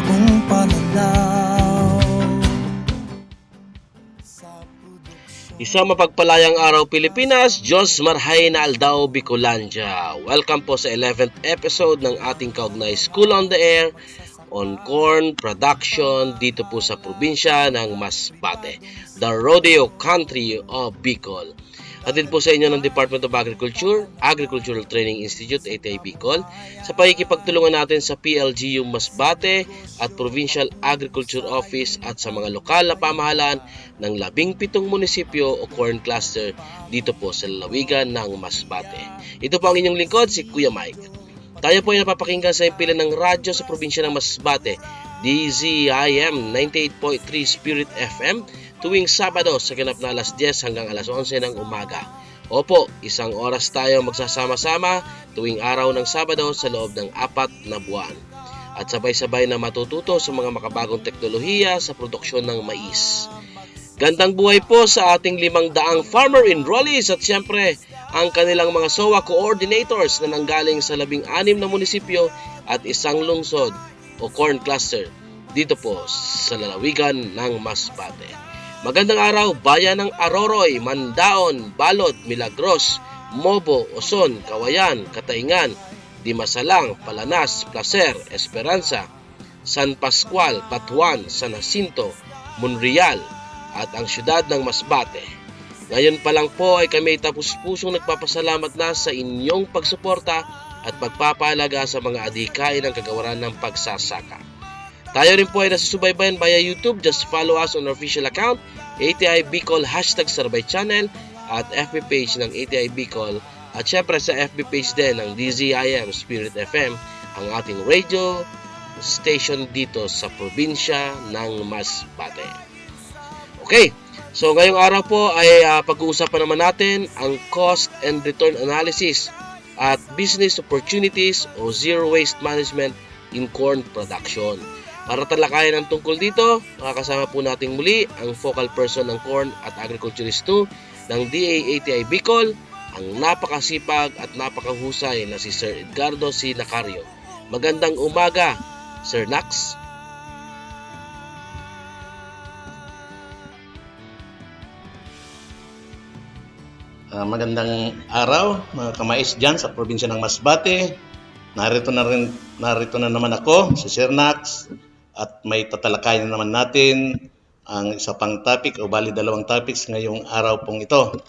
bagong pananaw. Isang mapagpalayang araw Pilipinas, Diyos marhay na Aldao Bicolandia. Welcome po sa 11th episode ng ating kaugnay School on the Air on Corn Production dito po sa probinsya ng Masbate, the Rodeo Country of Bicol. Hatid po sa inyo ng Department of Agriculture, Agricultural Training Institute, ATI Bicol, sa pakikipagtulungan natin sa PLGU Masbate at Provincial Agriculture Office at sa mga lokal na pamahalaan ng 17 munisipyo o corn cluster dito po sa lalawigan ng Masbate. Ito po ang inyong lingkod, si Kuya Mike. Tayo po ay napapakinggan sa impilan ng radyo sa probinsya ng Masbate, DZIM 98.3 Spirit FM, tuwing Sabado sa ganap na alas 10 hanggang alas 11 ng umaga. Opo, isang oras tayo magsasama-sama tuwing araw ng Sabado sa loob ng 4 na buwan. At sabay-sabay na matututo sa mga makabagong teknolohiya sa produksyon ng mais. Gandang buhay po sa ating 500 farmer enrollees at siyempre ang kanilang mga SOA coordinators na nanggaling sa 16 na munisipyo at isang lungsod o corn cluster dito po sa lalawigan ng Masbate. Magandang araw, bayan ng Aroroy, Mandaon, Balod, Milagros, Mobo, Oson, Kawayan, Kataingan, Dimasalang, Palanas, Placer, Esperanza, San Pascual, Batuan, San Jacinto, Monreal at ang siyudad ng Masbate. Ngayon pa lang po ay kami tapos-pusong nagpapasalamat na sa inyong pagsuporta at pagpapahalaga sa mga adhikain ng kagawaran ng pagsasaka. Tayo rin po ay nasusubaybayan via YouTube. Just follow us on our official account, ATI Bicol #Sarbay Channel at FB page ng ATI Bicol at syempre sa FB page din ng DZIM Spirit FM, ang ating radio station dito sa probinsya ng Masbate. Okay, so ngayong araw po ay pag-uusapan naman natin ang cost and return analysis at business opportunities o zero waste management in corn production. Para talakayan ang tungkol dito, makakasama po natin muli ang focal person ng Corn at Agriculturist 2 ng DAATI Bicol, ang napakasipag at napakahusay na si Sir Edgardo C. Nacario. Magandang umaga, Sir Nax. Magandang araw mga kamais dyan sa probinsya ng Masbate. Narito na naman ako, si Sir Nax, at may tatalakayin naman natin ang isa pang topic o bali 2 topics ngayong araw pong ito.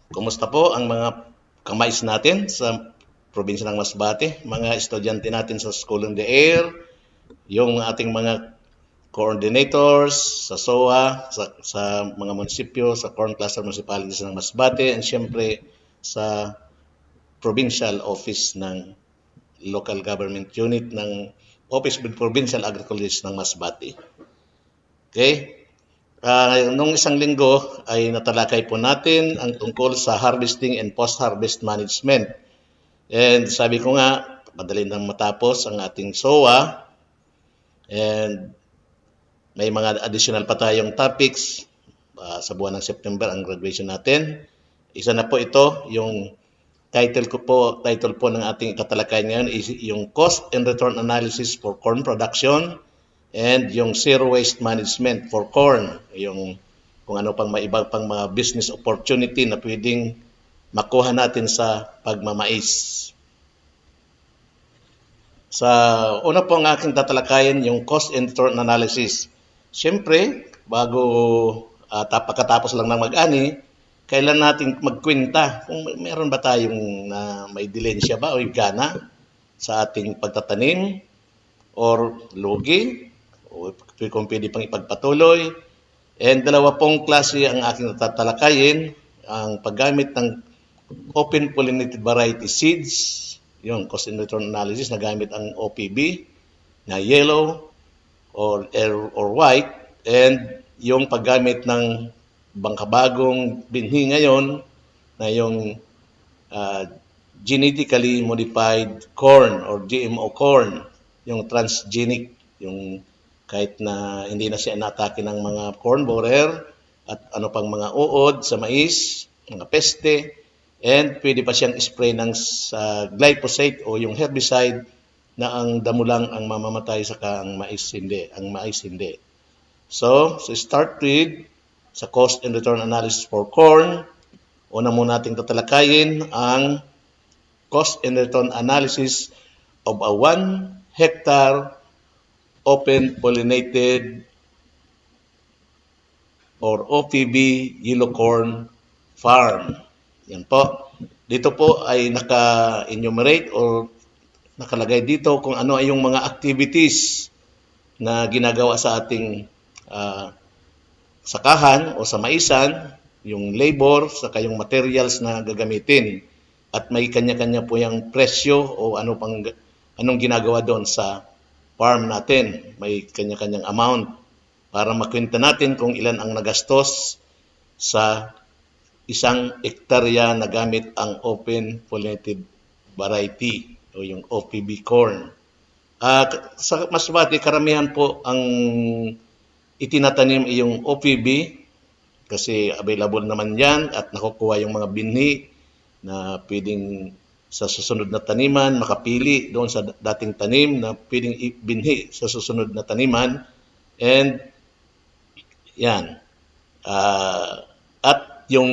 Kumusta po ang mga kamais natin sa probinsya ng Masbate, mga estudyante natin sa School on the Air, yung ating mga coordinators sa SOA, sa mga munisipyo, sa Corn Cluster Municipalities ng Masbate, and siyempre sa provincial office ng local government unit ng Office of Provincial Agriculture ng Masbate. Okay? Nung isang linggo ay natalakay po natin ang tungkol sa harvesting and post-harvest management. And sabi ko nga, madali nang matapos ang ating SOA and may mga additional pa tayong topics sa buwan ng September ang graduation natin. Isa na po ito, yung title po ng ating tatalakayan ngayon is yung cost and return analysis for corn production and yung zero waste management for corn, yung kung ano pang may iba pang mga business opportunity na pwedeng makuha natin sa pagmamais. Sa una po ang aking tatalakayan yung cost and return analysis. Siyempre, bago pagkatapos lang ng mag-ani, kailan natin magkwenta kung meron ba tayong may dilensya ba o gana sa ating pagtatanim or lugi o kung pwede pang ipagpatuloy. And dalawa pong klase ang aking tatalakayin, ang paggamit ng open pollinated variety seeds, yung cost and return analysis na gamit ang OPB na yellow or white, and yung paggamit ng bangkabagong binhi ngayon na yung genetically modified corn or GMO corn, yung transgenic, yung kahit na hindi na siya inatake ng mga corn borer at ano pang mga uod sa mais, mga peste, and pwede pa siyang spray ng glyphosate o yung herbicide na ang damo lang ang mamamatay saka ang mais hindi. So start with sa cost and return analysis for corn. Una muna nating tatalakayin ang cost and return analysis of a 1 hectare open pollinated or OPB yellow corn farm. Yan po. Dito po ay naka-enumerate or nakalagay dito kung ano ay yung mga activities na ginagawa sa ating sakahan o sa maisan, yung labor, saka yung materials na gagamitin. At may kanya-kanya po yung presyo o anong ginagawa doon sa farm natin. May kanya-kanyang amount para makwenta natin kung ilan ang nagastos sa isang hektarya na gamit ang open pollinated variety o yung OPB corn. Sa Masbate, karamihan po ang itinatanim ay yung OPB kasi available naman yan at nakukuha yung mga binhi na pwedeng sa susunod na taniman, makapili doon sa dating tanim na pwedeng binhi sa susunod na taniman. And yan. At yung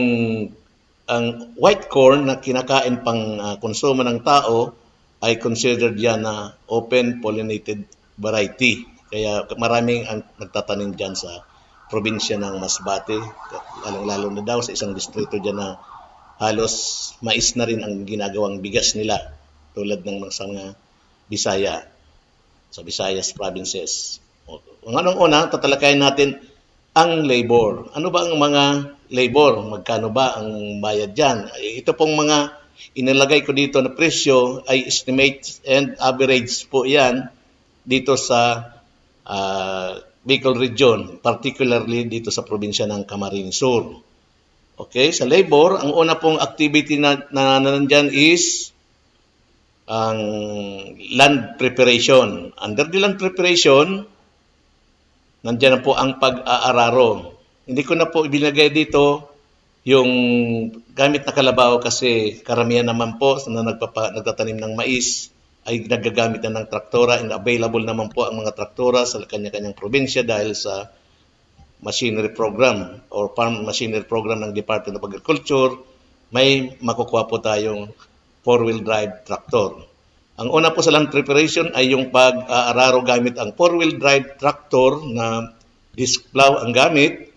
ang white corn na kinakain pang konsumo ng tao ay considered yan na open pollinated variety. Kaya maraming ang nagtatanim dyan sa probinsya ng Masbate, lalong-lalo na daw sa isang distrito dyan na halos mais na rin ang ginagawang bigas nila tulad ng mga Bisaya, sa Visayas provinces. Anong una, tatalakayin natin ang labor. Ano ba ang mga labor? Magkano ba ang bayad dyan? Ito pong mga inilagay ko dito na presyo ay estimate and average po yan dito sa Bicol Region, particularly dito sa probinsya ng Camarines Sur. Okay, sa labor, ang una pong activity na nandyan is ang land preparation. Under the land preparation, nandyan na po ang pag-aararo. Hindi ko na po ibinagay dito yung gamit na kalabaw kasi karamihan naman po na nagtatanim ng mais ay nagagamit na ng traktora and available naman po ang mga traktora sa kanya-kanyang probinsya dahil sa machinery program or farm machinery program ng Department of Agriculture, may makukuha po tayong 4-wheel drive tractor. Ang una po sa land preparation ay yung pag-aararo gamit ang 4-wheel drive tractor na disc plow ang gamit.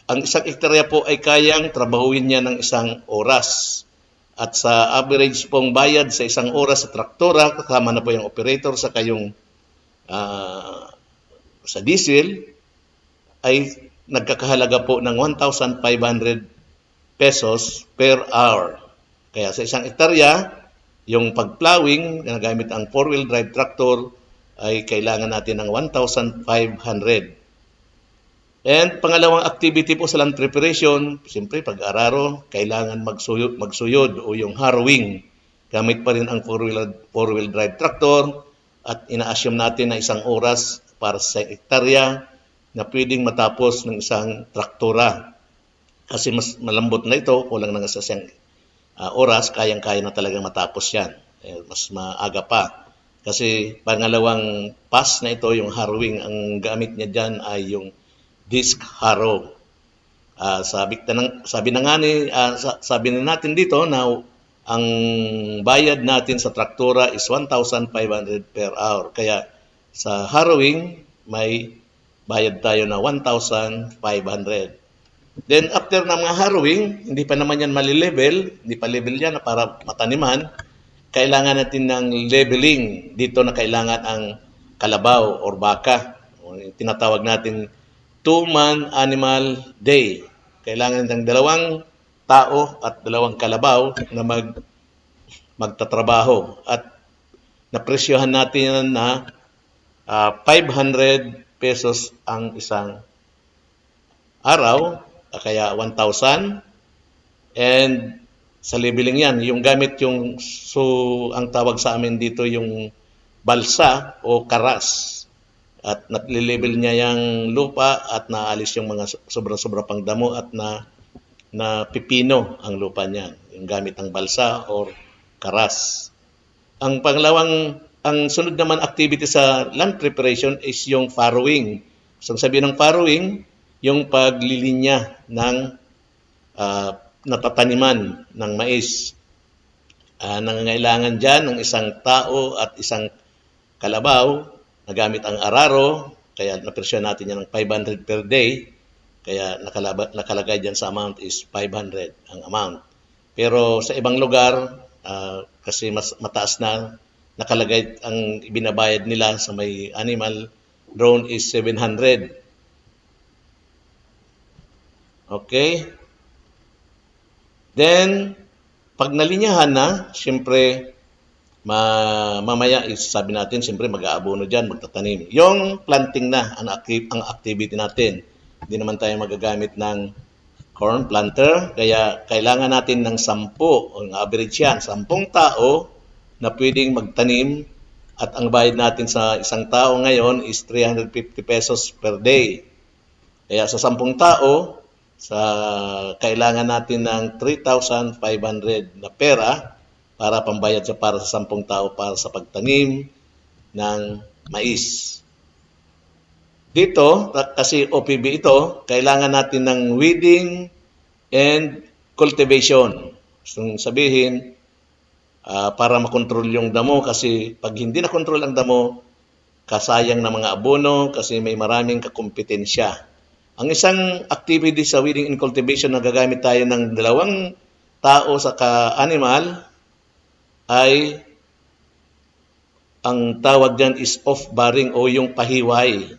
Ang isang hektarya po ay kayang trabahuin niya ng isang oras. At sa average pong bayad sa isang oras sa traktora, kasama na po yung operator sa kayong sa diesel, ay nagkakahalaga po ng 1,500 pesos per hour. Kaya sa isang hektarya, yung pag-plowing na gamit ang 4-wheel drive tractor ay kailangan natin ng 1,500. And pangalawang activity po sa land preparation, siyempre pag-araro, kailangan magsuyod o yung harrowing. Gamit pa rin ang 4-wheel drive tractor at ina-assume natin na isang oras para sa hektarya na pwedeng matapos ng isang traktora. Kasi mas malambot na ito, kulang na sa isang oras, kayang-kaya na talagang matapos yan. Mas maaga pa. Kasi pangalawang pass na ito, yung harrowing, ang gamit niya dyan ay yung disc harrow. Sabi na natin dito na ang bayad natin sa traktora is 1,500 per hour. Kaya sa harrowing, may bayad tayo na 1,500. Then after ng mga harrowing, hindi pa naman yan mali-level, hindi pa level yan para mataniman, kailangan natin ng leveling. Dito na kailangan ang kalabaw or baka. Tinatawag natin 2-man animal day. Kailangan ng 2 tao at 2 kalabaw na magtatrabaho. At napresyohan natin na 500 pesos ang isang araw, kaya 1,000. And sa leveling yan, yung gamit yung, ang tawag sa amin dito yung balsa o karas. At nag-level niya yung lupa at naalis yung mga sobra-sobra pang damo at na pipino ang lupa niya. Yung gamit ang balsa or karas. Ang pangalawang ang sunod naman activity sa land preparation is yung farrowing. So, sabi ng farrowing, yung paglilinya ng natataniman ng mais. Nangangailangan dyan ng isang tao at isang kalabaw na gamit ang araro, kaya napresyon natin yan ng 500 per day, kaya nakalagay dyan sa amount is 500 ang amount. Pero sa ibang lugar, kasi mas mataas na, nakalagay ang ibinabayad nila sa may animal drone is 700. Okay? Then, pag nalinyahan na, siyempre, mamaya sabi natin, siyempre mag-aabono dyan, magtatanim. Yung planting na ang activity natin. Hindi naman tayo magagamit ng corn planter, kaya kailangan natin ng 10, ang average yan, 10 tao na pwedeng magtanim, at ang bayad natin sa isang tao ngayon is 350 pesos per day. Kaya sa 10 tao, kailangan natin ng 3,500 na pera para pambayad para sa 10 tao para sa pagtanim ng mais. Dito, kasi OPB ito, kailangan natin ng weeding and cultivation. So, sabihin, para makontrol yung damo, kasi pag hindi na-control ang damo, kasayang na mga abono kasi may maraming kakompetensya. Ang isang activity sa weeding and cultivation na gagamit tayo ng 2 tao sa ka-animal ay ang tawag dyan is off-barring o yung pahiway.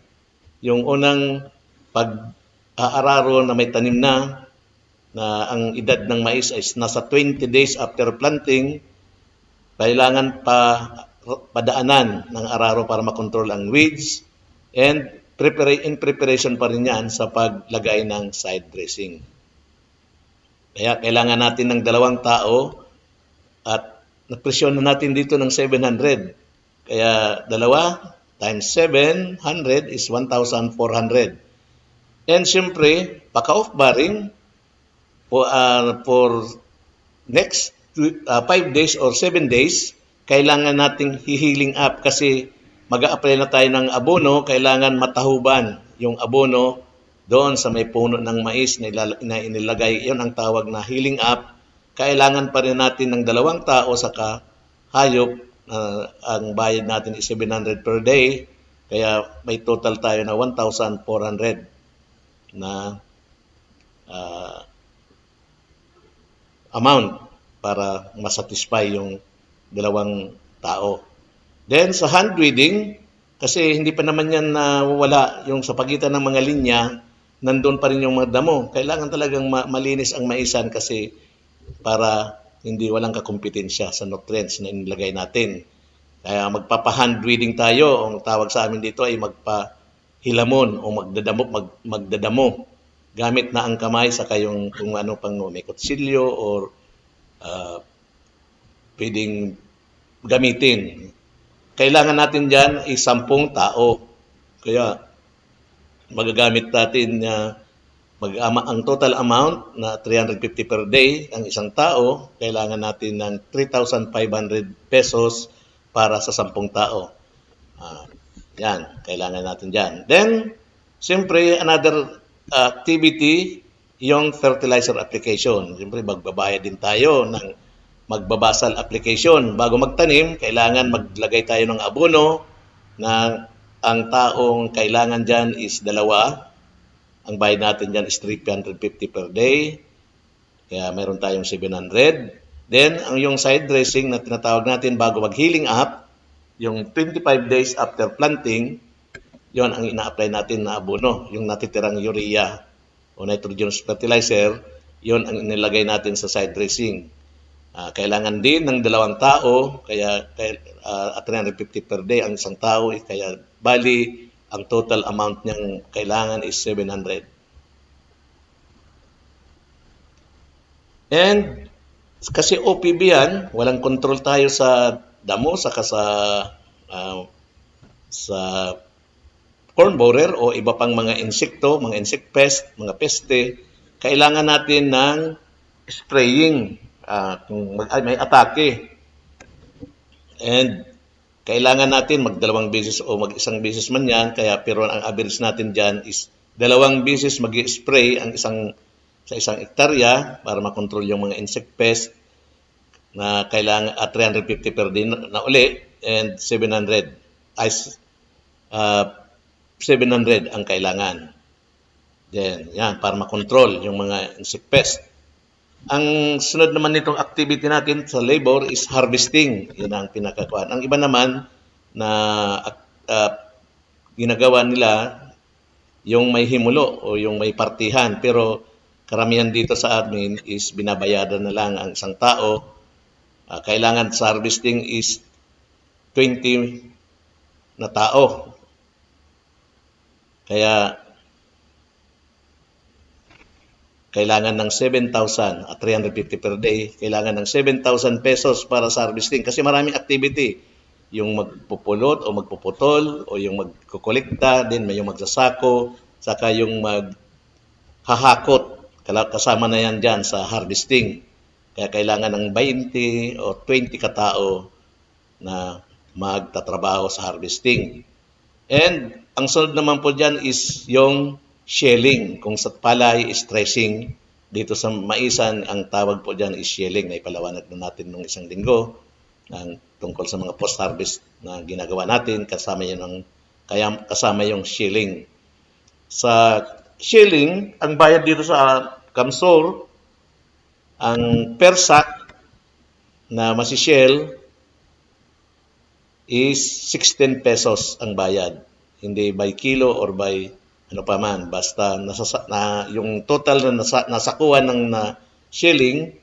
Yung unang pag-aararo na may tanim na ang edad ng mais ay nasa 20 days after planting, kailangan padaanan ng araro para makontrol ang weeds, and in preparation pa rin yan sa paglagay ng side dressing. Kaya kailangan natin ng 2 tao at napresyon na natin dito ng 700. Kaya 2 times 700 is 1,400. And siyempre, paka-off-barring for next 5 days or 7 days, kailangan nating hihiling up kasi mag-a-apply na tayo ng abono, kailangan matahuban yung abono doon sa may puno ng mais na inilagay. Yun ang tawag na healing up. Kailangan pa rin natin ng 2 tao sa hayop. Ang bayad natin is 700 per day. Kaya may total tayo na 1,400 na amount para masatisfy yung 2 tao. Then, sa hand weeding, kasi hindi pa naman yan nawawala yung sa pagitan ng mga linya, nandun pa rin yung mga damo. Kailangan talagang malinis ang maisan kasi para hindi walang kakompetensya sa nutrients na inilagay natin. Kaya magpapa-hand weeding tayo. Ang tawag sa amin dito ay magpahilamon o magdadamo. Gamit na ang kamay saka yung kung ano pang may kutsilyo or pwedeng gamitin. Kailangan natin dyan ay 10 tao. Kaya magagamit natin ang total amount na 350 per day ang isang tao. Kailangan natin ng 3,500 pesos para sa 10 tao. Yan, kailangan natin dyan. Then, siyempre, another activity, yung fertilizer application. Siyempre, magbabayad din tayo ng magbabasal application. Bago magtanim, kailangan maglagay tayo ng abono na ang taong kailangan dyan is 2. Ang bayad natin dyan is 350 per day. Kaya meron tayong 700. Then, yung side dressing na tinatawag natin bago mag-healing up, yung 25 days after planting, yon ang ina-apply natin na abono. Yung natitirang urea o nitrogenous fertilizer, yon ang inilagay natin sa side dressing. Kailangan din ng 2 tao, kaya 350 per day ang isang tao, kaya bali ang total amount niyang kailangan is 700. And kasi OPB yan, walang control tayo sa damo, saka sa corn borer o iba pang mga insekto, mga insect pest, mga peste, kailangan natin ng spraying kung may atake. And kailangan natin magdalawang beses o mag-isang beses man yan, kaya pero ang average natin dyan is 2 beses mag-spray sa isang hektarya para makontrol yung mga insect pest na kailangan at 350 per day na uli and 700 ang kailangan. Then, yan, para makontrol yung mga insect pest. Ang sunod naman nitong activity natin sa labor is harvesting. Yan ang pinakakuan. Ang iba naman na ginagawa nila yung may himulo o yung may partihan. Pero karamihan dito sa amin is binabayaran na lang ang isang tao. Kailangan sa harvesting is 20 na tao. Kaya kailangan ng 7,000 at 350 per day. Kailangan ng 7,000 pesos para sa harvesting kasi maraming activity. Yung magpupulot o magpuputol o yung magkukolekta, din may yung magsasako, saka yung maghahakot. Kasama na yan dyan sa harvesting. Kaya kailangan ng 20 o 20 katao na magtatrabaho sa harvesting. And ang sunod naman po dyan is yung shelling. Kung sa palay is threshing, dito sa maisan, ang tawag po dyan is shelling. Naipalawanag na natin nung isang linggo tungkol sa mga post-harvest na ginagawa natin. Kasama yung shelling. Sa shelling, ang bayad dito sa Kamsur, ang per sack na masishell is 16 pesos ang bayad. Hindi by kilo or by ano pa man. Basta yung total na nasakuhan ng shelling,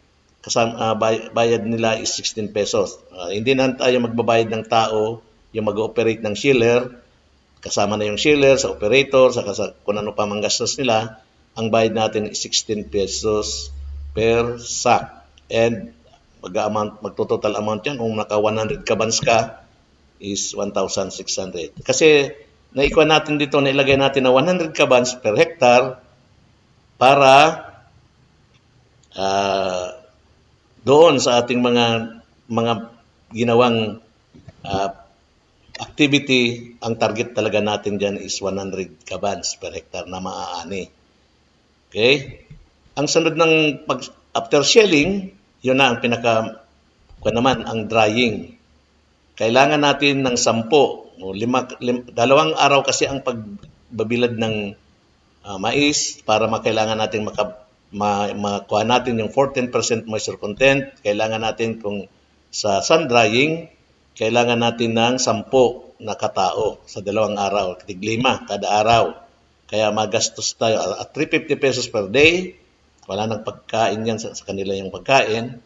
bayad nila is 16 pesos. Hindi na tayo magbabayad ng tao yung mag-ooperate ng chiller. Kasama na yung chiller sa operator, sa kung ano pa mang gastos nila. Ang bayad natin is 16 pesos per sack. And magtotal amount yan. Kung naka 100 kabans ka, is 1,600. Kasi naikuha natin dito, nailagay natin na 100 kabans per hectare para doon sa ating mga ginawang activity, ang target talaga natin dyan is 100 kabans per hectare na maaani. Okay? Ang sunod ng after shelling, yun na ang ang drying. Kailangan natin ng 10 o 2 araw kasi ang pagbabilad ng mais para makailangan natin makuha natin yung 14% moisture content. Kailangan natin kung sa sun drying, kailangan natin ng 10 na katao sa 2 araw, 5 kada araw. Kaya magastos tayo at 350 pesos per day. Wala nang pagkain yan sa kanila yung pagkain.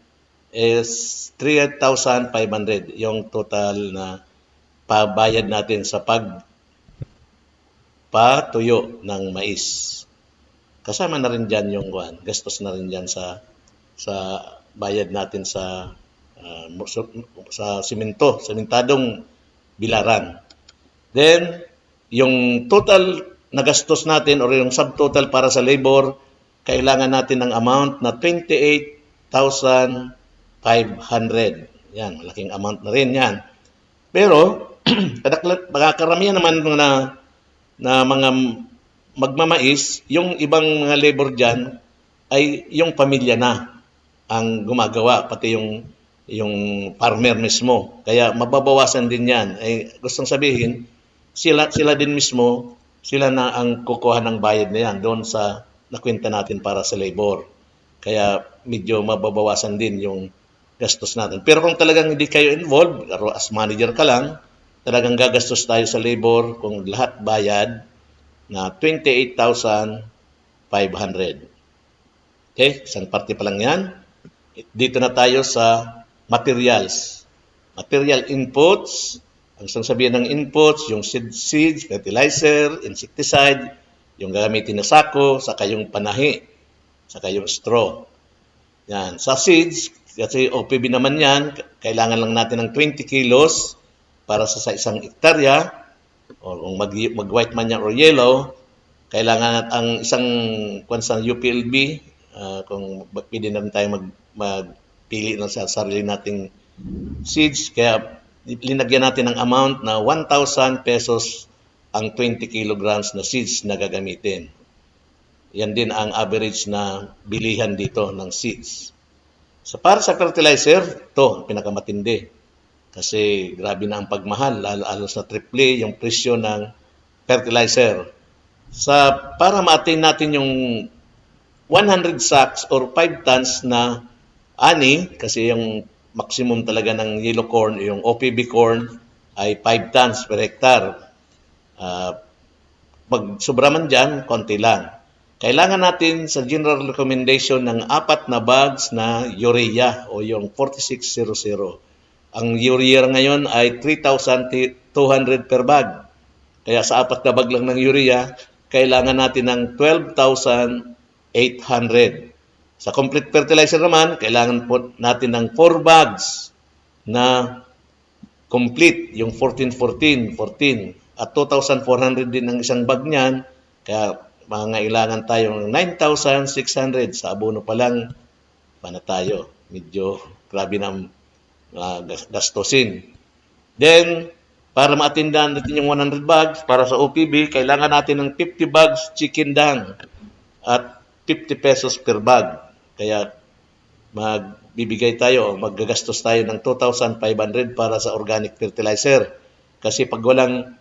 Is 3,500 yung total na pabayad natin sa patuyo ng mais. Kasama na rin dyan yung gastos na rin dyan sa bayad natin sa sementadong bilaran. Then, yung total na gastos natin or yung subtotal para sa labor, kailangan natin ng amount na 28,500. Yan, malaking amount na rin yan. Pero, karamihan naman na mga magmamais, yung ibang mga labor dyan ay yung pamilya na ang gumagawa, pati yung farmer mismo. Kaya mababawasan din yan. Ay, gustong sabihin, sila din mismo, sila na ang kukuha ng bayad na yan doon sa nakwenta natin para sa labor. Kaya medyo mababawasan din yung gastos natin. Pero kung talagang hindi kayo involved, as manager ka lang, talagang gagastos tayo sa labor kung lahat bayad na 28,500. Okay? Isang parte pa lang yan. Dito na tayo sa materials. Material inputs. Ang isang sabihin ng inputs, yung seeds, fertilizer, insecticide, yung gagamitin na sako, saka yung panahi, saka yung straw. Yan. Sa seeds, kasi OPB naman yan, kailangan lang natin ng 20 kilos para sa isang hektarya. O kung mag-white man yan or yellow, kailangan ang isang kwansang UPLB, kung pwede naman tayo magpili ng sa sarili nating seeds. Kaya linagyan natin ng amount na 1,000 pesos ang 20 kilograms na seeds na gagamitin. Yan din ang average na bilihan dito ng seeds. So para sa fertilizer, ito ang pinakamatindi. Kasi grabe na ang pagmahal, halos na triple yung presyo ng fertilizer. Para ma-attain natin yung 100 sacks or 5 tons na ani, kasi yung maximum talaga ng yellow corn, yung OPB corn, ay 5 tons per hectare. Pag sobra man dyan, konti lang. Kailangan natin sa general recommendation ng 4 na bags na urea o yung 4600. Ang urea ngayon ay 3,200 per bag. Kaya sa 4 na bag lang ng urea, kailangan natin ng 12,800. Sa complete fertilizer naman, kailangan po natin ng 4 bags na complete, yung 14 at 2,400 din ang isang bag niyan. Kaya mangailangan tayo ng 9,600 sa abono pa lang na tayo. Medyo grabe ng gastusin. Then, para maatindahan natin yung 100 bags, para sa OPB, kailangan natin ng 50 bags chicken dang at 50 pesos per bag. Kaya magbibigay tayo, maggagastos tayo ng 2,500 para sa organic fertilizer. Kasi pag walang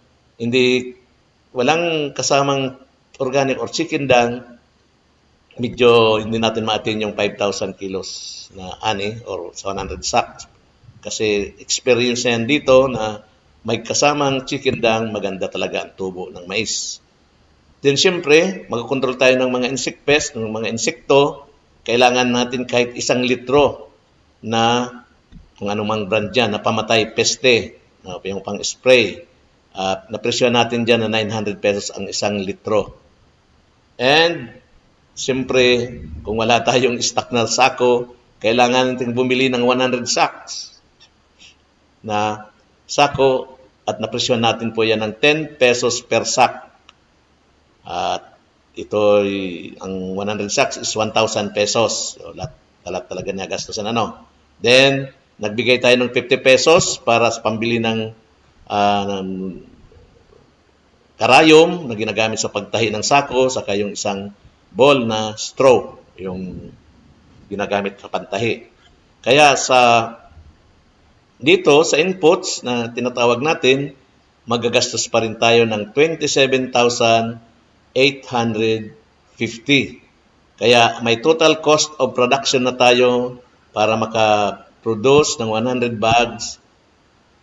kasamang organic or chicken dang, medyo hindi natin ma-attain yung 5,000 kilos na ani or 100 sacks. Kasi experience na yan dito na may kasamang chicken dang, maganda talaga ang tubo ng mais. Then siyempre, magkocontrol tayo ng mga insect pest, ng mga insekto. Kailangan natin kahit 1 litro na kung anumang brand dyan, na pamatay peste, yung pang-spray. Napresyon natin dyan na 900 pesos ang 1 litro. And siyempre, kung wala tayong stock na sako, kailangan natin bumili ng 100 sacks na sako at napresyon natin po yan ng 10 pesos per sack. At ito, ang 100 sacks is 1,000 pesos. So, lahat talaga niya gastusan. Then, nagbigay tayo ng 50 pesos para sa pambili ng karayom na ginagamit sa pagtahi ng sako, saka yung isang ball na straw, yung ginagamit sa pantahi. Kaya dito sa inputs na tinatawag natin, magagastos pa rin tayo ng 27,850. Kaya may total cost of production na tayo para makaproduce ng 100 bags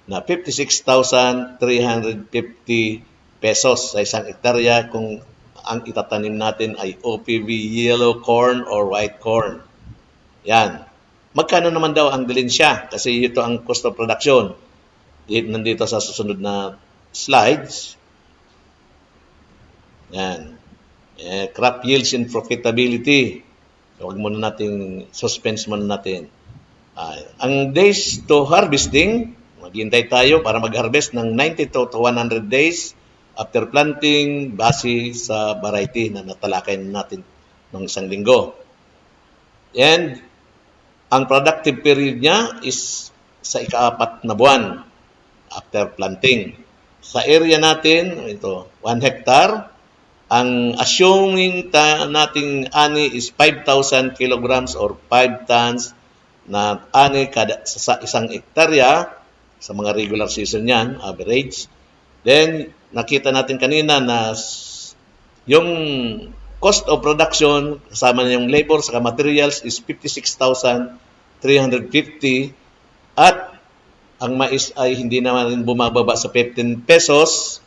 na 56,350 pesos sa isang hektarya kung ang itatanim natin ay OPV yellow corn or white corn. Yan. Magkano naman daw ang dilensya? Kasi ito ang cost of production. Nandito sa susunod na slides. Yan. Crop yields and profitability. Huwag muna natin, suspense muna natin. Ang days to harvesting, maghintay tayo para mag-harvest ng 90 to 100 days after planting base sa variety na natalakay natin ng 1 linggo. And ang productive period niya is sa ika-4 na buwan after planting. Sa area natin, ito, 1 hectare, ang assuming nating ani is 5,000 kilograms or 5 tons na ani sa isang hektarya, sa mga regular season yan, average. Then, nakita natin kanina na yung cost of production, kasama na yung labor sa materials is 56,350 at ang mais ay hindi naman bumababa sa 15 pesos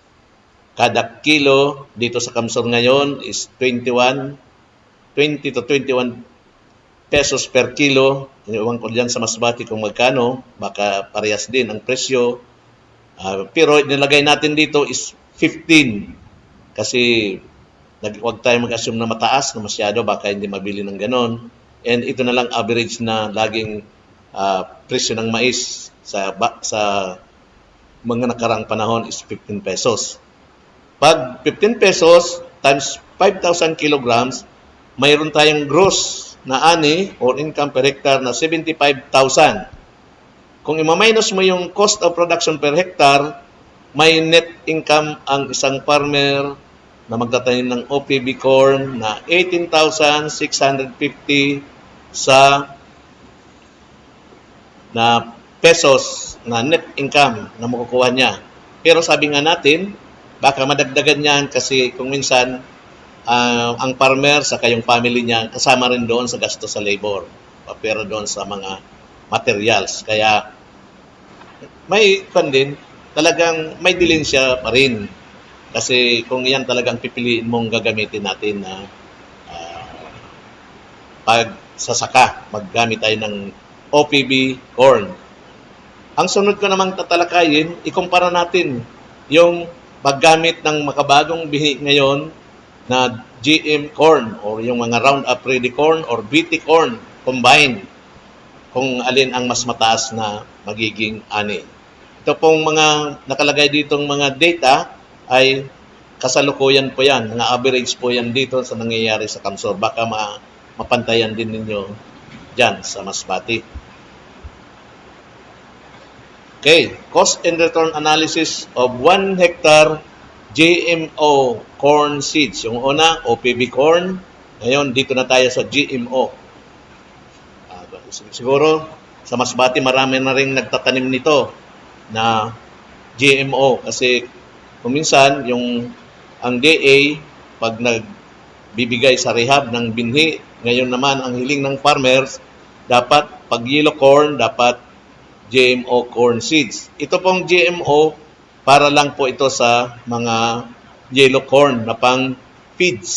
kada kilo. Dito sa Kamsor ngayon is 20 to 21 pesos per kilo. Iwan ko dyan sa Masbate kung magkano, baka parehas din ang presyo. Pero nilagay natin dito is 15 kasi huwag tayo mag-assume na mataas na masyado, baka hindi mabili ng ganon. And ito na lang average na laging presyo ng mais sa mga nakarang panahon is 15 pesos. Pag 15 pesos times 5,000 kilograms, mayroon tayong gross na ani or income per hectare na 75,000. kung ima-minus mo yung cost of production per hectare, may net income ang isang farmer na magtatanim ng OPB corn na 18,650 sa na pesos na net income na makukuha niya. Pero sabi nga natin, baka madagdagan niyan kasi kung minsan ang farmer sa yung family niya kasama rin doon sa gasto sa labor, pero doon sa mga materials. Kaya may din, talagang may dilensya pa rin. Kasi kung yan talagang pipiliin mong gagamitin natin na pag sasaka, maggamit tayo ng OPB corn. Ang sunod ko namang tatalakayin, ikumpara natin yung paggamit ng makabagong bihi ngayon na GM corn or yung mga Roundup Ready corn or BT corn combined, kung alin ang mas mataas na magiging ani. Ito pong mga nakalagay ditong mga data ay kasalukuyan po yan, mga average po yan dito sa nangyayari sa Kamsur. Baka mapantayan din ninyo dyan sa Masbate. Okay, cost and return analysis of 1 hectare GMO corn seeds. Yung una, OPB corn. Ngayon, dito na tayo sa GMO. Siguro, sa Masbate, marami na rin nagtatanim nito na GMO. Kasi, kung minsan, ang DA, pag nagbibigay sa rehab ng binhi, ngayon naman, ang hiling ng farmers, dapat, pag yellow corn, dapat GMO corn seeds. Ito pong GMO, para lang po ito sa mga yellow corn na pang feeds.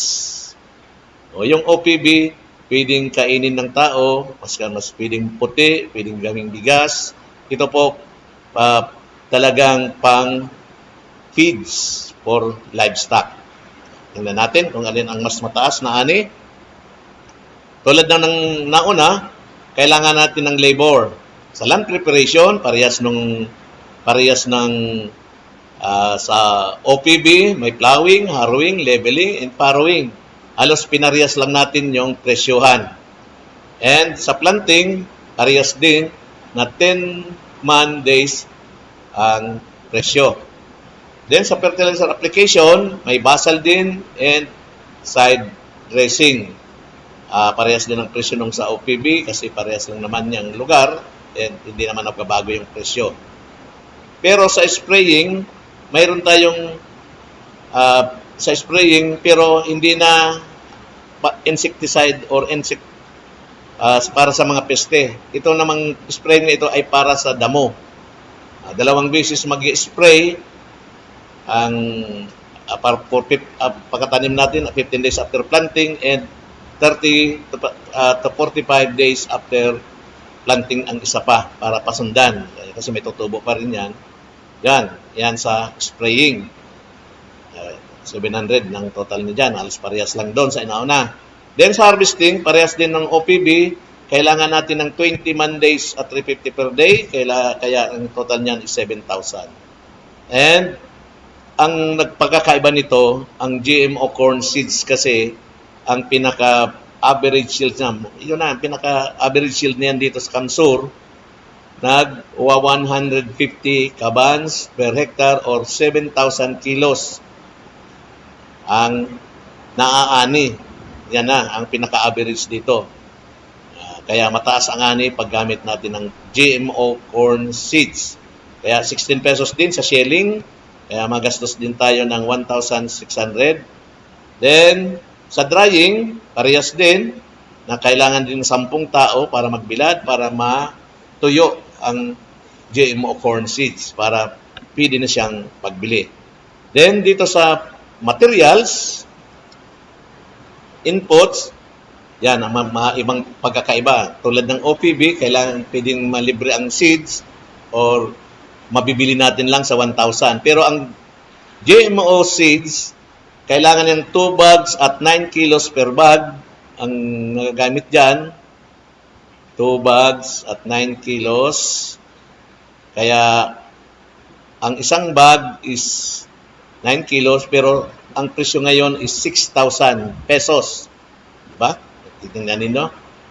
O yung OPB, pwedeng kainin ng tao, mas pwedeng puti, pwedeng gawing bigas. Ito po talagang pang feeds for livestock. Tingnan natin kung alin ang mas mataas na ani. Tulad ng nauna, kailangan natin ng labor. Sa land preparation, parehas ng sa OPB, may plowing, harrowing, leveling, and farrowing. Halos pinarehas lang natin yung presyohan. And sa planting, parehas din na 10 man days ang presyo. Then sa fertilizer application, may basal din and side dressing. Parehas din ang presyo nung sa OPB kasi parehas lang naman yung lugar and hindi naman nagbabago yung presyo. Pero sa spraying, mayroon tayong sa spraying pero hindi na insecticide or para sa mga peste. Ito namang spray na ito ay para sa damo. 2 beses mag-spray ang pagkatanim natin 15 days after planting and 30 to 45 days after planting ang isa pa para pasundan. Kasi may tutubo pa rin yan. Yan sa spraying. 700 ng total niya dyan. Halos parehas lang doon sa inauna. Then sa harvesting, parehas din ng OPB. Kailangan natin ng 20 man days at 350 per day. Kaya ang total niyan is 7,000. And ang nagpagkakaiba nito, ang GMO corn seeds kasi, ang pinaka-average yield niya, yun na, ang pinaka-average yield niyan dito sa Kamsur, 150 kabans per hectare or 7,000 kilos ang naaani. Yan na, ang pinaka-average dito. Kaya mataas ang ani paggamit natin ng GMO corn seeds. Kaya 16 pesos din sa shelling. Kaya magastos din tayo ng 1,600. Then, sa drying, parehas din na kailangan din 10 tao para magbilad, para matuyo ang GMO corn seeds para pwede na siyang pagbili. Then, dito sa materials, inputs, yan ang mga ibang pagkakaiba. Tulad ng OPB, kailangan pwedeng malibre ang seeds or mabibili natin lang sa 1,000. Pero ang GMO seeds, kailangan yung 2 bags at 9 kilos per bag ang nagagamit dyan. 2 bags at 9 kilos. Kaya ang isang bag is 9 kilos pero ang presyo ngayon is 6,000 pesos. Diba? Titingnan ninyo.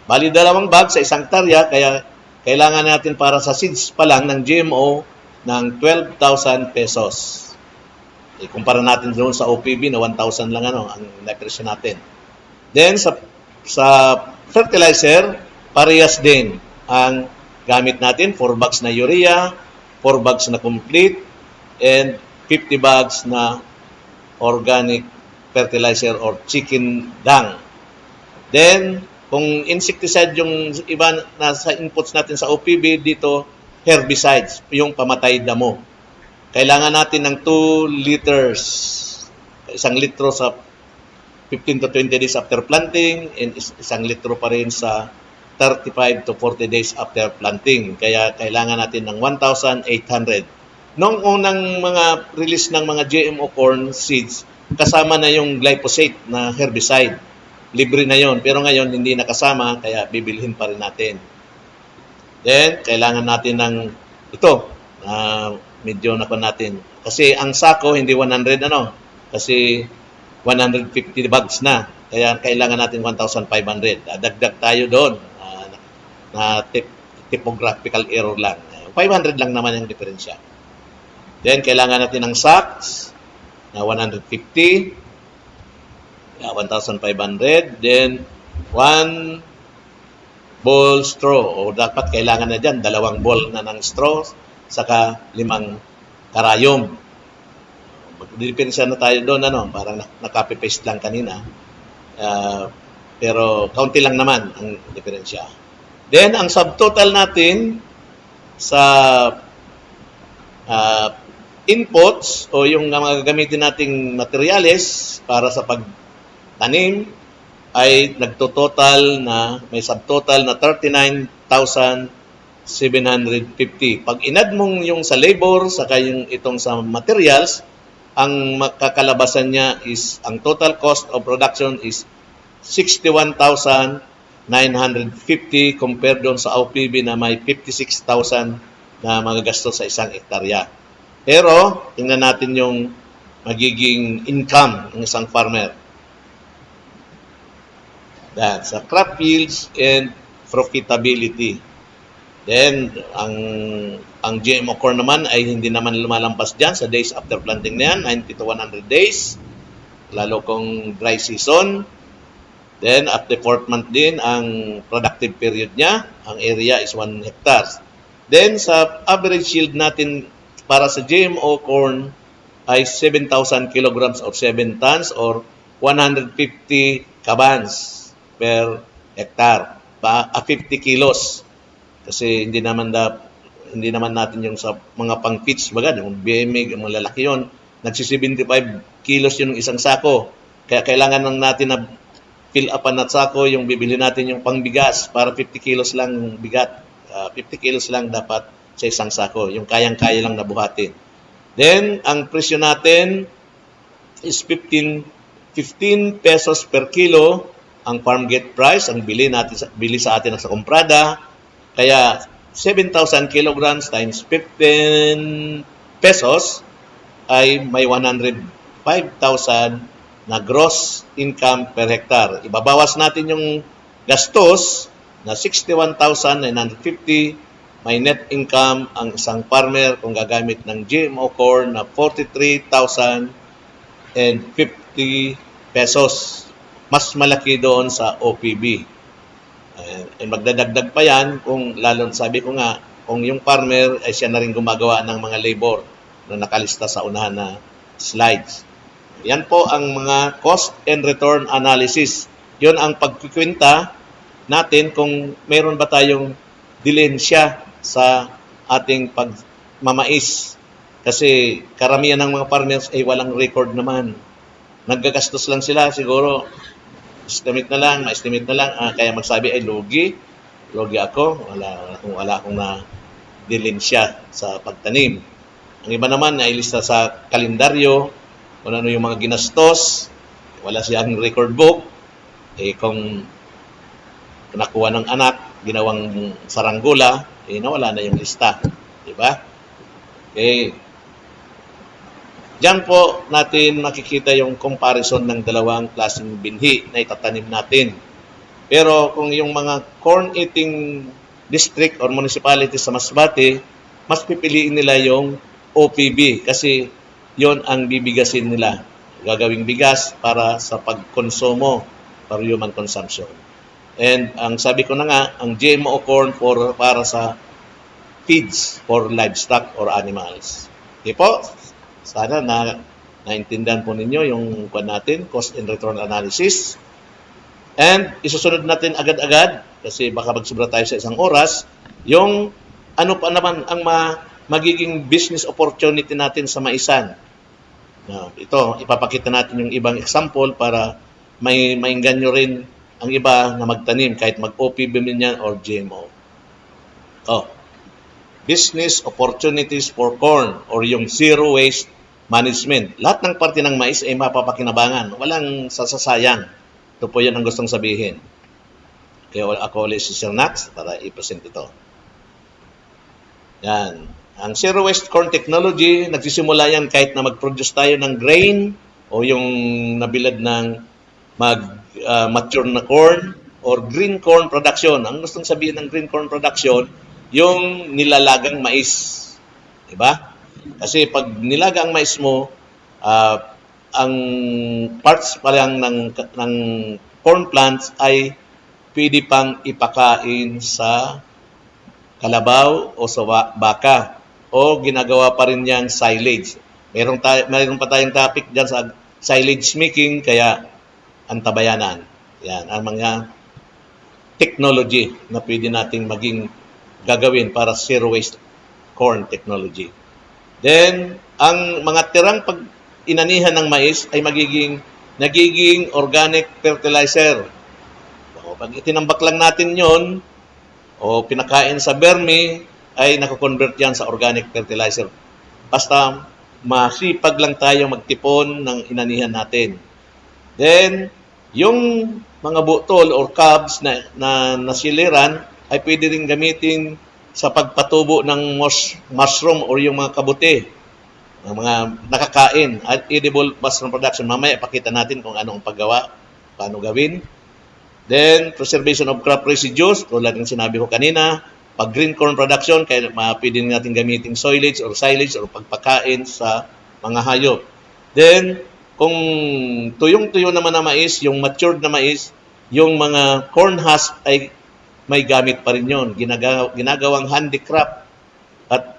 Bali 2 bag sa isang tarya kaya kailangan natin para sa seeds pa lang ng GMO ng 12,000 pesos. Ikumpara natin doon sa OPB na 1,000 lang ang na-presyo natin. Then sa fertilizer, parehas din ang gamit natin, 4 bags na urea, 4 bags na complete, and 50 bags na organic fertilizer or chicken dung. Then, kung insecticide yung iba na sa inputs natin sa OPB, dito herbicides, yung pamatay damo. Kailangan natin ng 2 liters, 1 litro sa 15 to 20 days after planting, and 1 litro pa rin sa 35 to 40 days after planting. Kaya kailangan natin ng 1,800. Noong unang mga release ng mga GMO corn seeds, kasama na yung glyphosate na herbicide. Libre na yon, pero ngayon hindi nakasama, kaya bibilhin pa rin natin. Then, kailangan natin ng ito, na medyo nakuha natin. Kasi ang sako, hindi 100 kasi 150 bags na. Kaya kailangan natin 1,500. Dagdag tayo doon na typographical error lang. 500 lang naman yung diferensya. Then, kailangan natin ng sacks na 150. 1,500. Then, 1 ball straw. O dapat kailangan na dyan, 2 ball na ng straw, saka 5 karayom. Magdidepensa na tayo doon, parang na-copy-paste lang kanina. Pero, kaunti lang naman ang diferensya. Then, ang subtotal natin sa inputs o yung mga gagamitin nating materyales para sa pagtanim ay nagtototal na, may subtotal na 39,750. Pag inad mong yung sa labor, saka yung itong sa materials, ang makakalabasan niya is, ang total cost of production is 61,950 compared doon sa OPB na may 56,000 na magagastos sa 1 hektarya. Pero, tingnan natin yung magiging income ng isang farmer. That's sa crop yields and profitability. Then, ang GMO corn naman ay hindi naman lumalampas dyan sa days after planting na yan, 90 to 100 days. Lalo kung dry season. Then, at the 4th month din, ang productive period niya, ang area is 1 hectares. Then, sa average yield natin para sa GMO corn ay 7,000 kilograms of 7 tons or 150 kabans per hectare. 50 kilos. Kasi hindi naman natin yung sa mga pang-pitch, yung BMig, yung mga lalaki yun, nagsi-75 kilos yun ng isang sako. Kaya kailangan lang natin na fill upan na sako, yung bibili natin yung pangbigas para 50 kilos lang yung bigat. 50 kilos lang dapat sa isang sako, yung kayang-kaya lang nabuhatin. Then, ang presyo natin is 15 pesos per kilo ang farm gate price, ang bili sa atin sa komprada. Kaya 7,000 kilograms times 15 pesos ay may 105,000 na gross income per hectare. Ibabawas natin yung gastos na 61,950, may net income ang isang farmer kung gagamit ng GMO corn na 43,050 pesos. Mas malaki doon sa OPB. And magdadagdag pa yan kung lalo sabi ko nga, kung yung farmer ay siya na rin gumagawa ng mga labor na nakalista sa unahan na slides. Yan po ang mga cost and return analysis. Yun ang pagkikwenta natin kung meron ba tayong dilensya sa ating pagmamais. Kasi karamihan ng mga farmers ay walang record naman. Naggagastos lang sila siguro. Ma-estimate na lang. Kaya magsabi ay lugi ako. Wala akong na dilensya sa pagtanim. Ang iba naman ay lista sa kalendaryo kung ano yung mga ginastos. Wala siyang record book. Kung nakuha ng anak, ginawang saranggola, nawala na yung lista. Diba? Okay. Diyan po natin makikita yung comparison ng dalawang klaseng binhi na itatanim natin. Pero kung yung mga corn-eating district or municipality sa Masbate, mas pipiliin nila yung OPB kasi yon ang bibigasin nila. Gagawing bigas para sa pagkonsumo, para human consumption. And ang sabi ko na nga, ang GMO corn para sa feeds for livestock or animals. Okay po, sana naintindihan po ninyo yung natin, cost and return analysis. And isusunod natin agad-agad kasi baka magsobra tayo sa isang oras, yung ano pa naman ang magiging business opportunity natin sa maisan. Ito, ipapakita natin yung ibang example para mainggan nyo rin ang iba na magtanim kahit mag-OPB man yan or GMO. Business opportunities for corn or yung zero waste management. Lahat ng parte ng mais ay mapapakinabangan. Walang sasasayang. Ito po yan ang gustong sabihin. Kaya ako ulit si Sir Nax para i-present ito. Yan. Ang zero waste corn technology, nagsisimula yan kahit na mag-produce tayo ng grain o yung nabilad ng mature na corn or green corn production. Ang gustong sabihin ng green corn production, yung nilalagang mais. Diba? Kasi pag nilagang mais mo, ang parts pa lang ng corn plants ay pwede pang ipakain sa kalabaw o sa baka o ginagawa pa rin niyang silage. Mayroon pa tayong topic dyan sa silage making, kaya antabayanan. Yan, ang mga technology na pwede nating maging gagawin para zero waste corn technology. Then, ang mga tirang pag-inanihan ng mais ay nagiging organic fertilizer. So, pag itinambak lang natin yon o pinakain sa vermi, ay nakakonvert yan sa organic fertilizer. Basta masipag lang tayo magtipon ng inanihan natin. Then, yung mga butol or cobs na nasiliran ay pwede rin gamitin sa pagpatubo ng mushroom or yung mga kabuti, ng mga nakakain at edible mushroom production. Mamaya pakita natin kung ano ang paggawa, paano gawin. Then, preservation of crop residues, tulad ng sinabi ko kanina, pag green corn production, kaya pwede natin gamitin silage or pagpakain sa mga hayop. Then, kung tuyong-tuyo naman na mais, yung matured na mais, yung mga corn husk ay may gamit pa rin yun. Ginagawang handicraft at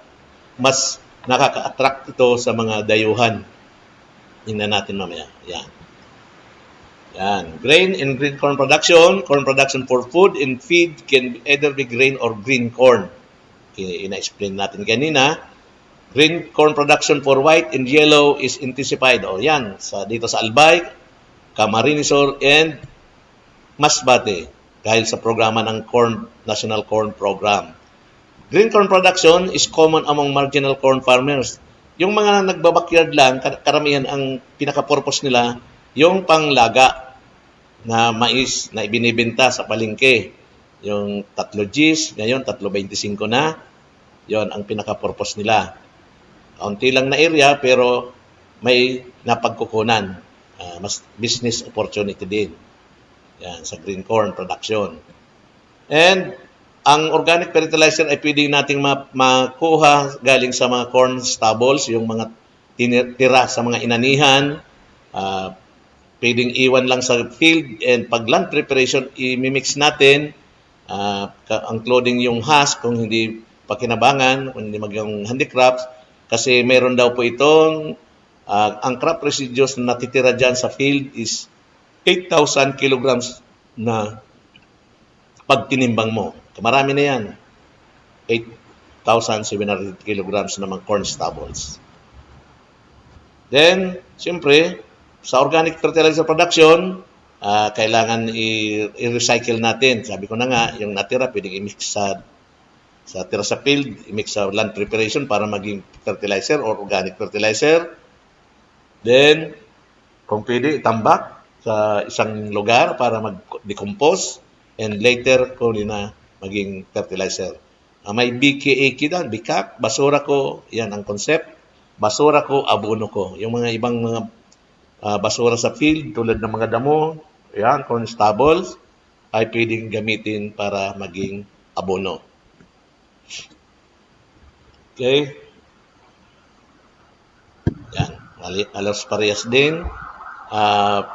mas nakaka-attract ito sa mga dayuhan. Tingnan natin mamaya. Yan. Grain and green corn production for food and feed can either be grain or green corn. Ina-explain natin kanina. Green corn production for white and yellow is intensified. Yan. Dito sa Albay, Camarines Sur, and Masbate dahil sa programa ng National Corn Program. Green corn production is common among marginal corn farmers. Yung mga nagbabakyard lang, karamihan ang pinaka-purpose nila, yung panglaga na mais na ibinibenta sa palengke. Yung 3 Gs, ngayon 3.25 na. Yon ang pinaka-purpose nila. Kaunti lang na area pero may napagkukunan. Mas business opportunity din. Yan, sa green corn production. And ang organic fertilizer ay pwede nating makuha galing sa mga corn stubbles, yung mga tira sa mga inanihan. Pwedeng iwan lang sa field, and pag land preparation, i-mix natin, including yung husk kung hindi pakinabangan, kung hindi maging handicrafts, kasi meron daw po itong, ang crop residues na natitira dyan sa field is 8,000 kilograms na pag tinimbang mo. Marami na yan. 8,700 kilograms na mga corn stubbles. Then, siyempre, sa organic fertilizer production, kailangan i-recycle natin. Sabi ko na nga, yung natira, pwedeng i-mix sa tira sa field, i-mix sa land preparation para maging fertilizer or organic fertilizer. Then, kung pwede, itambak sa isang lugar para mag-decompose, and later ko na maging fertilizer. May BKAK doon, BKAK, basura ko, yan ang concept. Basura ko, abono ko. Yung mga ibang mga basura sa field, tulad ng mga damo, yan, corn stubbles, ay pwedeng gamitin para maging abono. Okay? Yan. Alos parehas din. Ah,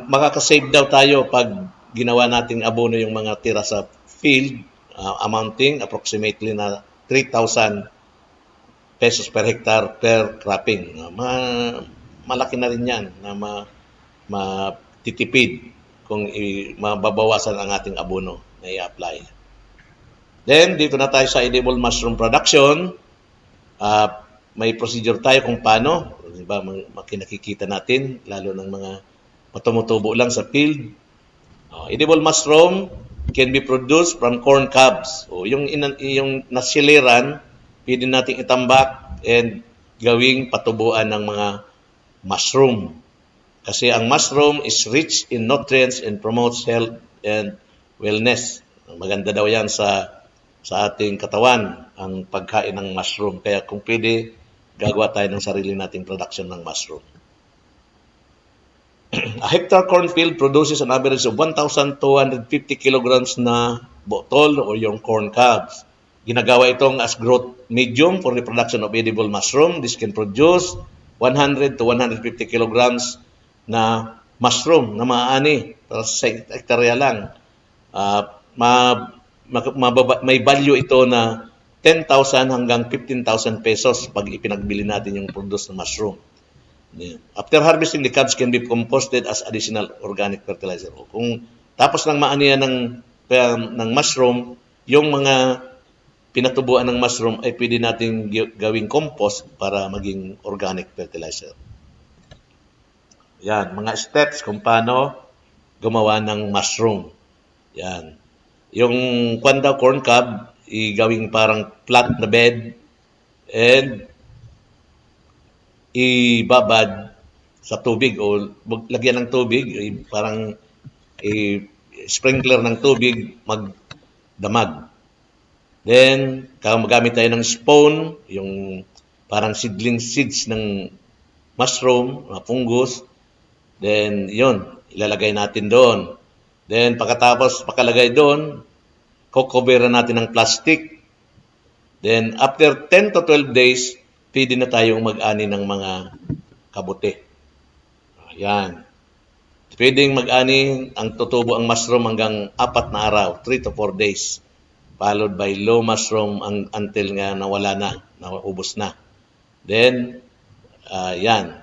makakasave daw tayo pag ginawa nating abono yung mga tira sa field, amounting approximately na 3,000 pesos per hectare per cropping. Malaki na rin yan na matitipid kung mababawasan ang ating abono na i-apply. Then, dito na tayo sa edible mushroom production. May procedure tayo kung paano. Diba, makinakikita natin, lalo ng mga matumutubo lang sa field. Edible mushroom can be produced from corn cobs. Yung nasiliran, pwede nating itambak and gawing patubuan ng mga mushroom. Kasi ang mushroom is rich in nutrients and promotes health and wellness. Maganda daw yan sa ating katawan, ang pagkain ng mushroom. Kaya kung pwede, gagawa tayo ng sarili nating production ng mushroom. A hectare cornfield produces an average of 1,250 kilograms na botol o yung corn cobs. Ginagawa itong as growth medium for the production of edible mushroom. This can produce 100 to 150 kilograms na mushroom na maaani para sa hektarya lang. May value ito na 10,000 hanggang 15,000 pesos pag ipinagbili natin yung produce na mushroom. After harvesting, the cobs can be composted as additional organic fertilizer. Kung tapos ng maanihan ng mushroom, yung mga pinatubuan ng mushroom ay pwede nating gawing compost para maging organic fertilizer. Yan, mga steps kung paano gumawa ng mushroom. Yan. Yung corn cob, gawing parang flat na bed and ibabad sa tubig o lagyan ng tubig, parang sprinkler ng tubig, magdamag. Then, magamit tayo ng spawn, yung parang seedling seeds ng mushroom, fungus. Then, yun, ilalagay natin doon. Then, pagkatapos pakalagay doon, kukoberan natin ng plastic. Then, after 10 to 12 days, pwede na tayong mag-ani ng mga kabuti. Ayan. Pwedeng mag-ani ang tutubo ang mushroom hanggang 4 na araw, 3 to 4 days. Followed by low mushroom until nga nawala na, naubos na. Then, yan.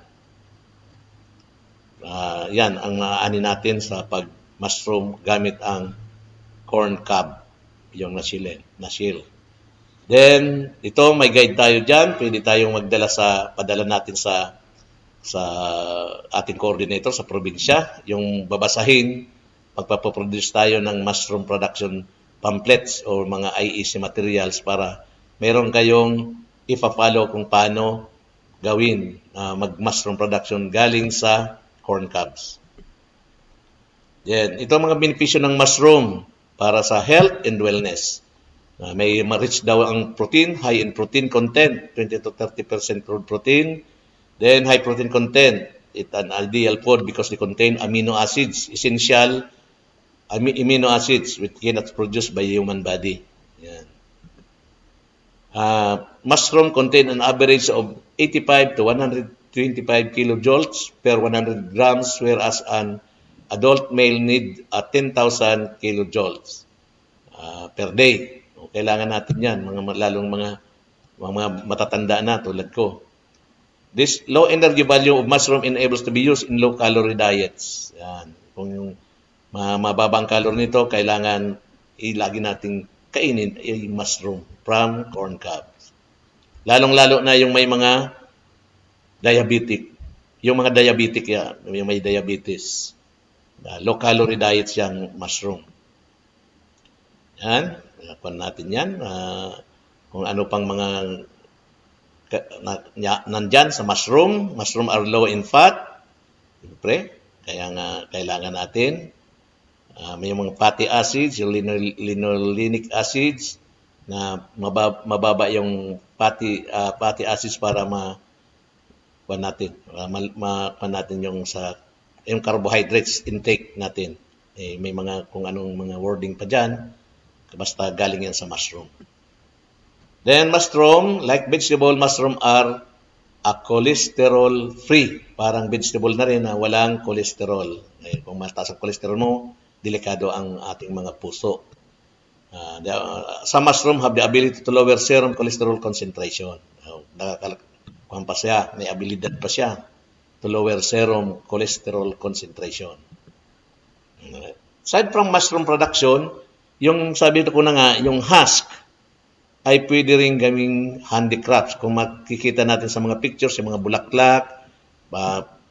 Yan ang ani natin sa pag-mushroom gamit ang corn cob, yung nasil. Then, ito may guide tayo dyan. Pwede tayong padala natin sa ating coordinator sa probinsya. Yung babasahin, magpapoproduce tayo ng mushroom production pamphlets o mga IEC materials para meron kayong ipa-follow kung paano gawin mag-mushroom production galing sa corn cobs. Yan. Ito ang mga benepisyo ng mushroom para sa health and wellness. May rich daw ang protein, high in protein content, 20 to 30% crude protein. Then high protein content, it's an ideal food because they contain amino acids, essential amino acids which cannot produced by human body. Yan. Mushroom contain an average of 85 to 125 kilojoules per 100 grams, whereas an adult male need 10,000 kilojoules per day. Kailangan natin yan, lalong mga matatanda na tulad ko. This low energy value of mushroom enables to be used in low calorie diets. Yan. Kung yung mababa ang calorie nito, kailangan lagi nating kainin yung mushroom from corn cobs. Lalong-lalo na yung may mga diabetic. Yung mga diabetic yan, yung may diabetes. Low calorie diets yung mushroom. Yan. Kuhan natin yan. Kung ano pang mga nandyan sa mushroom. Mushroom are low in fat. Siyempre, kaya nga kailangan natin. May mga fatty acids, yung linolenic acids, na mababa yung fatty acids para natin yung carbohydrates intake natin. May mga kung anong mga wording pa dyan. Basta galing yan sa mushroom. Then mushroom, like vegetable, mushroom are a cholesterol free. Parang vegetable na rin na walang cholesterol. Ngayon, kung mataas ang cholesterol mo, delikado ang ating mga puso. Some mushroom have the ability to lower serum cholesterol concentration. Kuhan pa siya, may abilidad pa siya to lower serum cholesterol concentration. Aside from mushroom production, yung sabi ko na nga, yung husk ay pwede rin gawing handicrafts. Kung makikita natin sa mga pictures, yung mga bulaklak,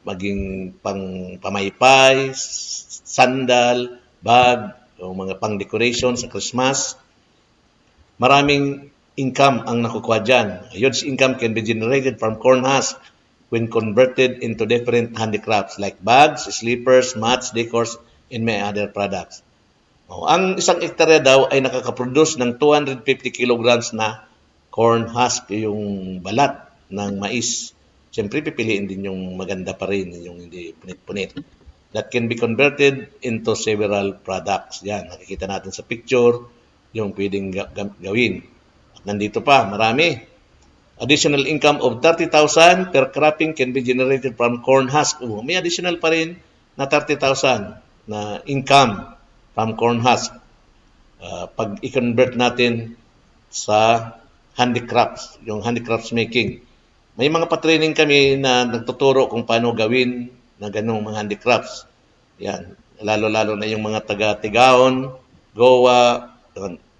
maging pang pamaypay, sandal, bag, o mga pang decoration sa Christmas, maraming income ang nakukuha dyan. A huge income can be generated from corn husk when converted into different handicrafts like bags, slippers, mats, decors, and many other products. Ang isang hektarya daw ay nakakaproduce ng 250 kilograms na corn husk, yung balat ng mais. Siyempre, pipiliin din yung maganda pa rin, yung hindi punit-punit. That can be converted into several products. Yan, nakikita natin sa picture yung pwedeng gawin. At nandito pa, marami. Additional income of 30,000 per cropping can be generated from corn husk. May additional pa rin na 30,000 na income from corn husk. Pag i-convert natin sa handicrafts, yung handicrafts making. May mga pa-training kami na nagtuturo kung paano gawin na ganung mga handicrafts. Yan, lalo-lalo na yung mga taga-Tigaon, Goa,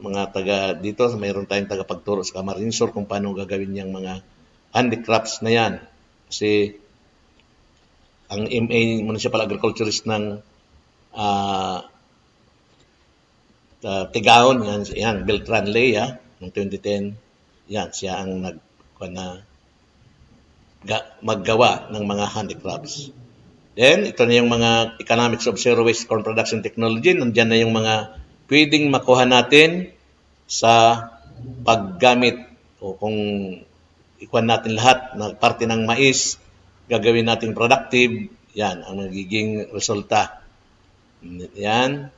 mga taga dito, mayroon tayong taga-pagturo sa Camarinesor kung paano gagawin yung mga handicrafts na yan. Kasi ang MA Municipal Agriculturist ng Tigaon, yan, Beltran Lea, noong 2010, yan, siya ang maggawa ng mga handicrafts. Then, ito na yung mga economics of zero waste corn production technology. Nandiyan na yung mga pwedeng makuha natin sa paggamit o kung ikuha natin lahat na parte ng mais, gagawin natin productive, yan ang magiging resulta. Yan,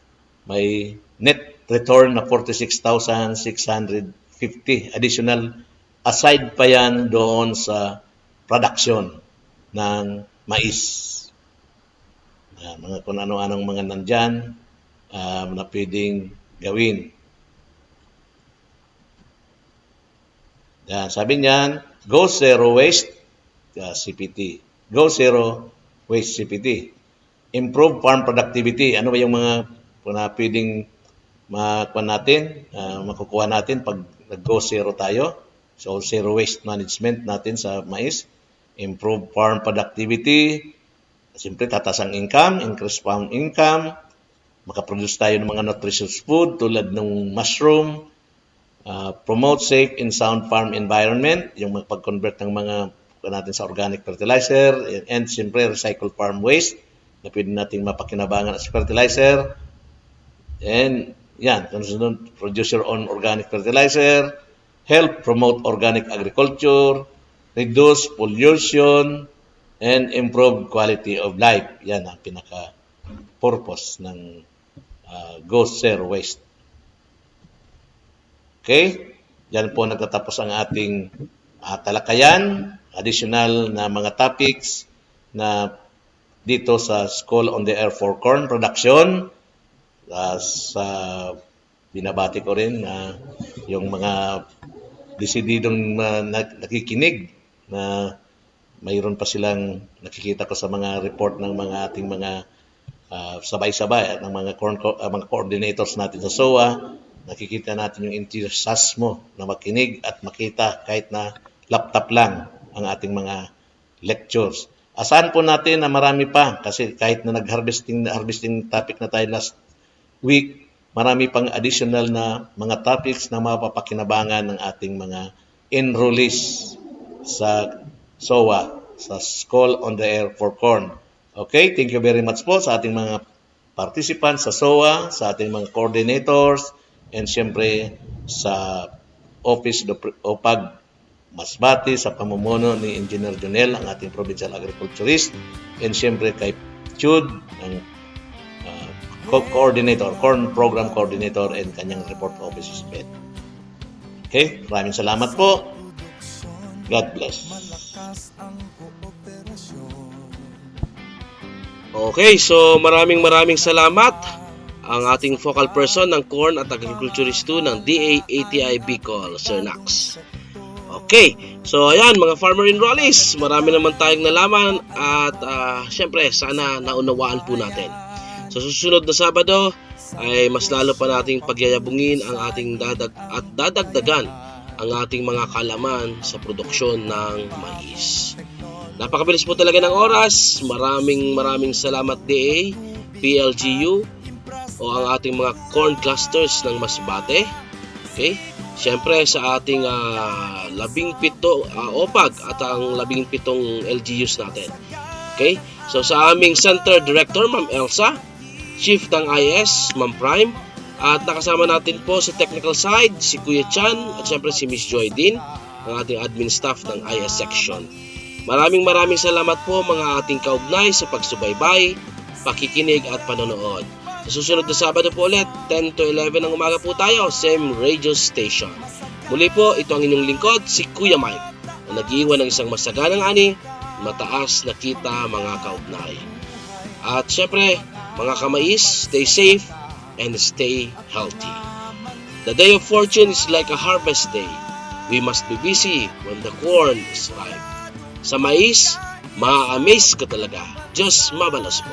may net return na 46,650 additional aside pa yan doon sa production ng mais. Mga kung ano-anong mga nandyan na pwedeng gawin. Yan, sabi niyan, Go Zero Waste CPT. Go Zero Waste CPT. Improve farm productivity. Ano ba yung mga pwedeng makukuha natin pag nag-go zero tayo? So, zero waste management natin sa mais. Improve farm productivity. Siyempre, tataas ang income, increase farm income. Makaproduce tayo ng mga nutritious food tulad ng mushroom. Promote safe and sound farm environment. Yung pag-convert ng mga natin sa organic fertilizer. And siyempre, recycle farm waste na pwede natin mapakinabangan as fertilizer. And yan, produce your own organic fertilizer. Help promote organic agriculture. Reduce pollution. And improve quality of life. Yan ang pinaka-purpose ng Go Zero Waste. Okay? Yan po nagtatapos ang ating talakayan. Additional na mga topics na dito sa School on the Air for Corn Production. Sa binabati ko rin yung mga desididong nakikinig na mayroon pa silang nakikita ko sa mga report ng mga ating mga sabay-sabay at ng mga coordinators natin sa SOA. Nakikita natin yung enthusiasmo na makinig at makita kahit na laptop lang ang ating mga lectures. Asahan po natin na marami pa kasi kahit na harvesting topic na tayo last week, marami pang additional na mga topics na mapapakinabangan ng ating mga enrollees sa SOA, sa School on the Air for Corn. Okay, thank you very much po sa ating mga participants sa SOA, sa ating mga coordinators, and siyempre sa Office OPAG Masbate sa pamumuno ni Engineer Jonel, ang ating provincial agriculturist, and siyempre kay Chud, ang coordinator, corn program coordinator and kanyang report office head. Okay, maraming salamat po. God bless. Okay, so maraming salamat ang ating focal person ng Corn at Agriculturist 2 ng DA-ATI Bicol, Sir Nax. Okay, so ayan mga farmer enrollees, marami naman tayong nalaman at syempre sana naunawaan po natin. Sa susunod na Sabado ay mas lalo pa nating pagyayabungin ang ating dadagdagan ang ating mga kalaman sa produksyon ng mais. Napakabilis po talaga ng oras. Maraming salamat DA, PLGU o ang ating mga corn clusters ng Masbate. Okay? Siyempre sa ating 17 OPAG at ang 17 LGUs natin. Okay? So sa aming Center Director, Ma'am Elsa, Chief ng IS, Ma'am Prime, at nakasama natin po sa technical side si Kuya Chan at siyempre si Miss Joy din, ang ating admin staff ng IS section. Maraming salamat po mga ating kaugnay sa pagsubaybay, pakikinig at panonood. Sa susunod na Sabado po ulit, 10 to 11 ng umaga po tayo, same radio station. Muli po, ito ang inyong lingkod, si Kuya Mike, na nag-iwan ng isang masaganang ani, mataas na kita mga kaugnay. At syempre, mga kamais, stay safe and stay healthy. The day of fortune is like a harvest day. We must be busy when the corn is ripe. Sa mais, ma-amaze ka talaga. Diyos mabalas po.